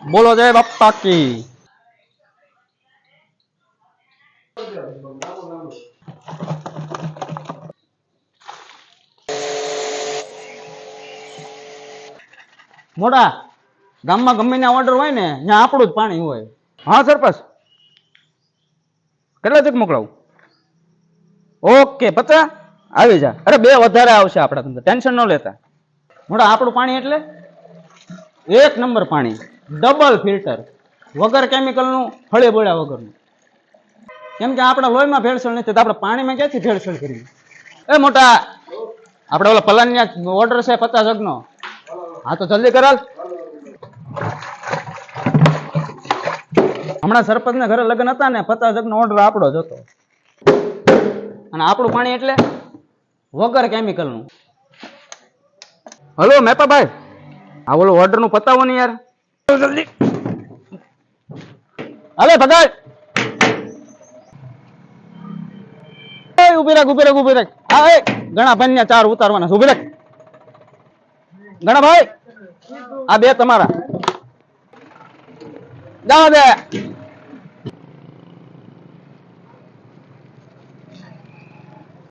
બોલો જય બાપા કી। મોટા ગામમાં ગમે ના ઓર્ડર હોય ને ત્યાં આપણું જ પાણી હોય। હા સરપંચ, કેટલા ચેક મોકલાવું? ઓકે 50 આવી જા। અરે 2 વધારે આવશે આપડા, તમને ટેન્શન ન લેતા। મોટા આપણું પાણી એટલે એક નંબર પાણી, ડબલ ફિલ્ટર, વગર કેમિકલ નું, ફળે બોળ્યા વગરનું। કેમ કે આપણા લોહીમાં ભેળસેળ નથી, તો આપણે પાણીમાં ક્યાંથી ભેળસેળ કરીએ? એ મોટા, આપણે ઓલા પલાન ઓર્ડર છે 50 જગનો। હા તો જલ્દી કરાલ। હમણાં સરપંચ ના ઘરે લગ્ન હતા ને, 50 જગનો ઓર્ડર આપણો જ હતો। અને આપણું પાણી એટલે વગર કેમિકલ નું। હલો મેપાભાઈ, આ ઓલો ઓર્ડર નું પતાવો ને યાર જલ્દી। અલે ભગાય, ઉભી રાખ। હા એ ઘણા ભાઈ 4 ઉતારવાના છે, ઉભી રાખ। ઘણા ભાઈ, આ 2 તમારા, જાઓ દે।